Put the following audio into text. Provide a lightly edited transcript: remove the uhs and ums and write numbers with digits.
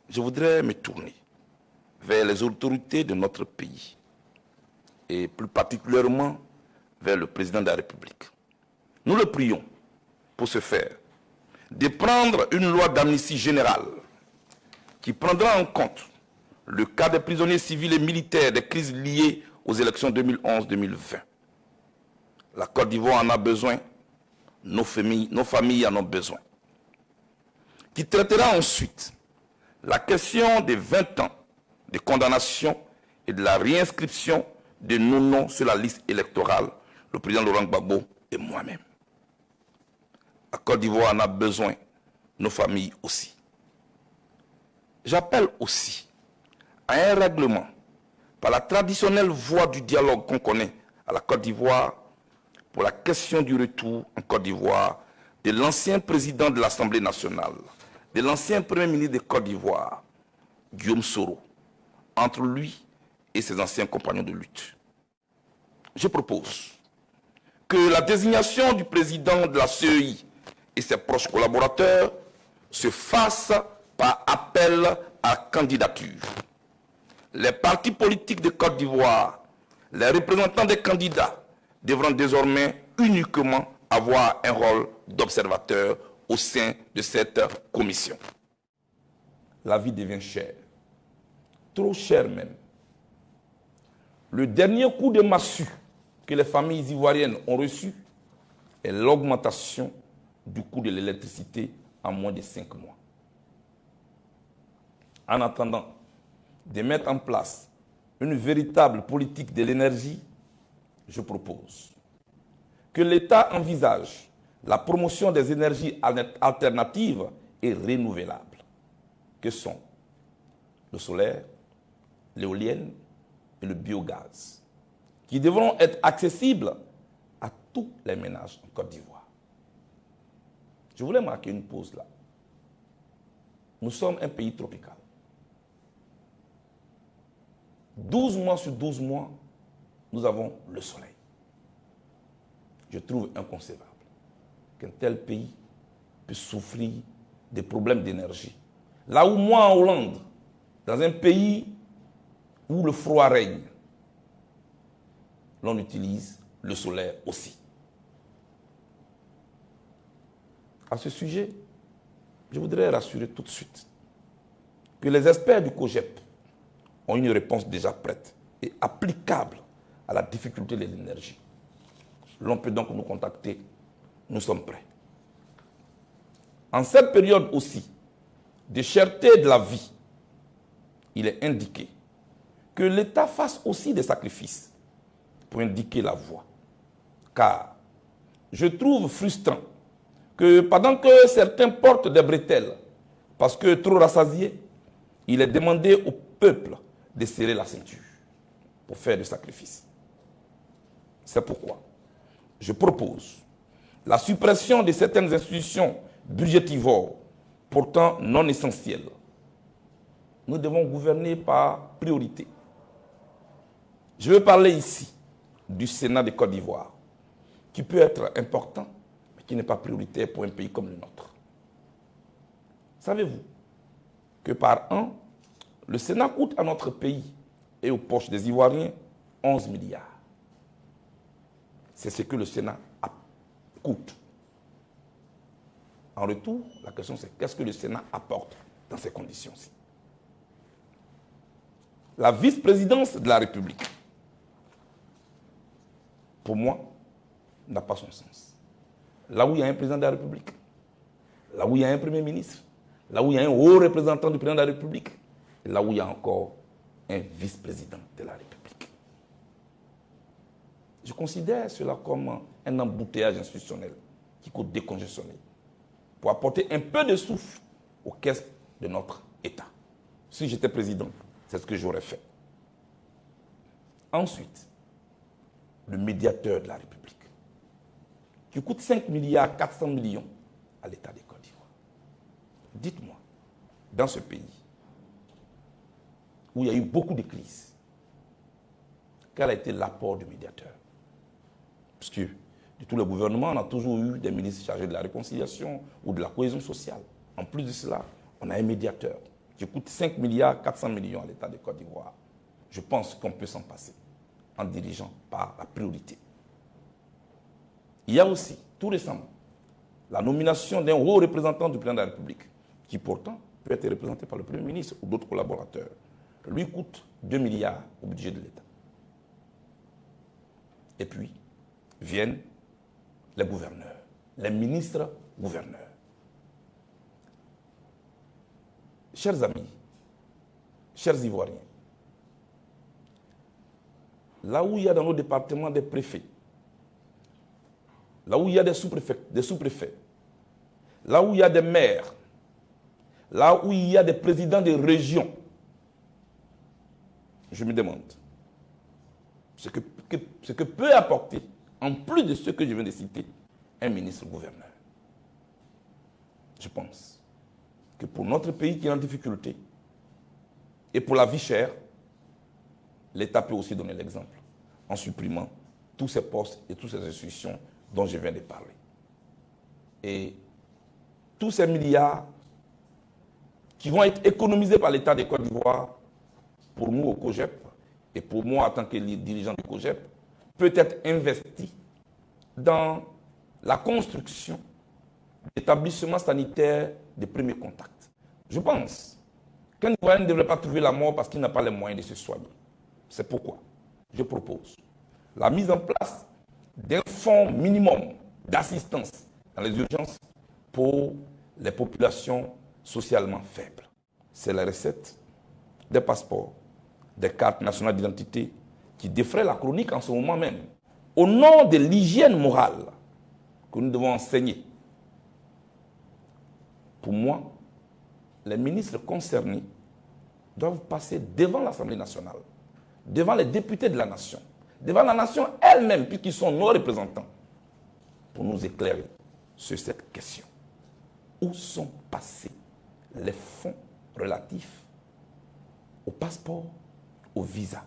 je voudrais me tourner vers les autorités de notre pays et plus particulièrement vers le président de la République. Nous le prions, pour ce faire, de prendre une loi d'amnistie générale qui prendra en compte le cas des prisonniers civils et militaires des crises liées aux élections 2011-2020. La Côte d'Ivoire en a besoin, nos familles en ont besoin. Qui traitera ensuite la question des 20 ans de condamnation et de la réinscription de nos noms sur la liste électorale, le président Laurent Gbagbo et moi-même. La Côte d'Ivoire en a besoin, nos familles aussi. J'appelle aussi à un règlement par la traditionnelle voie du dialogue qu'on connaît à la Côte d'Ivoire pour la question du retour en Côte d'Ivoire de l'ancien président de l'Assemblée nationale, de l'ancien premier ministre de Côte d'Ivoire, Guillaume Soro, entre lui et ses anciens compagnons de lutte. Je propose que la désignation du président de la CEI et ses proches collaborateurs se fasse par appel à candidature. Les partis politiques de Côte d'Ivoire, les représentants des candidats devront désormais uniquement avoir un rôle d'observateur au sein de cette commission. La vie devient chère, trop chère même. Le dernier coup de massue que les familles ivoiriennes ont reçu est l'augmentation du coût de l'électricité en moins de 5 mois. En attendant de mettre en place une véritable politique de l'énergie, je propose que l'État envisage la promotion des énergies alternatives et renouvelables, que sont le solaire, l'éolienne et le biogaz, qui devront être accessibles à tous les ménages en Côte d'Ivoire. Je voulais marquer une pause là. Nous sommes un pays tropical. 12 mois sur 12 mois, nous avons le soleil. Je trouve inconcevable qu'un tel pays puisse souffrir des problèmes d'énergie. Là où moi, en Hollande, dans un pays où le froid règne, l'on utilise le solaire aussi. À ce sujet, je voudrais rassurer tout de suite que les experts du COGEP ont une réponse déjà prête et applicable à la difficulté de l'énergie. L'on peut donc nous contacter, nous sommes prêts. En cette période aussi de cherté de la vie, il est indiqué que l'État fasse aussi des sacrifices pour indiquer la voie. Car je trouve frustrant que pendant que certains portent des bretelles, parce que trop rassasiés, il est demandé au peuple de serrer la ceinture pour faire des sacrifices. C'est pourquoi je propose la suppression de certaines institutions budgétivores pourtant non essentielles. Nous devons gouverner par priorité. Je veux parler ici du Sénat de Côte d'Ivoire, qui peut être important, mais qui n'est pas prioritaire pour un pays comme le nôtre. Savez-vous que par an, le Sénat coûte à notre pays et aux poches des Ivoiriens 11 milliards. C'est ce que le Sénat coûte. En retour, la question c'est qu'est-ce que le Sénat apporte dans ces conditions-ci? La vice-présidence de la République, pour moi, n'a pas son sens. Là où il y a un président de la République, là où il y a un premier ministre, là où il y a un haut représentant du président de la République, et là où il y a encore un vice-président de la République. Je considère cela comme un embouteillage institutionnel qu'il faut décongestionner pour apporter un peu de souffle aux caisses de notre État. Si j'étais président, c'est ce que j'aurais fait. Ensuite, le médiateur de la République, qui coûte 5 milliards 400 millions à l'État de Côte d'Ivoire. Dites-moi, dans ce pays, où il y a eu beaucoup de crises, quel a été l'apport du médiateur? Parce que de tous les gouvernements, on a toujours eu des ministres chargés de la réconciliation ou de la cohésion sociale. En plus de cela, on a un médiateur. qui coûte 5 milliards 400 millions à l'État de Côte d'Ivoire. Je pense qu'on peut s'en passer en dirigeant par la priorité. Il y a aussi, tout récemment, la nomination d'un haut représentant du président de la République, qui pourtant peut être représenté par le Premier ministre ou d'autres collaborateurs. Lui coûte 2 milliards au budget de l'État. Et puis, viennent les gouverneurs, les ministres gouverneurs. Chers amis, chers Ivoiriens, là où il y a dans nos départements des préfets, là où il y a des sous-préfets, là où il y a des maires, là où il y a des présidents de régions, je me demande ce que peut apporter, en plus de ce que je viens de citer, un ministre-gouverneur. Je pense que pour notre pays qui est en difficulté, et pour la vie chère, l'État peut aussi donner l'exemple en supprimant tous ces postes et toutes ces institutions dont je viens de parler. Et tous ces milliards qui vont être économisés par l'État de Côte d'Ivoire, pour nous au COGEP, et pour moi en tant que dirigeant du COGEP, peut être investi dans la construction d'établissements sanitaires de premier contact. Je pense qu'un Ivoirien ne devrait pas trouver la mort parce qu'il n'a pas les moyens de se soigner. C'est pourquoi je propose la mise en place d'un fonds minimum d'assistance dans les urgences pour les populations socialement faibles. C'est la recette des passeports, des cartes nationales d'identité qui défraient la chronique en ce moment même, au nom de l'hygiène morale que nous devons enseigner. Pour moi, les ministres concernés doivent passer devant l'Assemblée nationale, devant les députés de la nation, devant la nation elle-même, puisqu'ils sont nos représentants, pour nous éclairer sur cette question. Où sont passés les fonds relatifs au passeport, au visa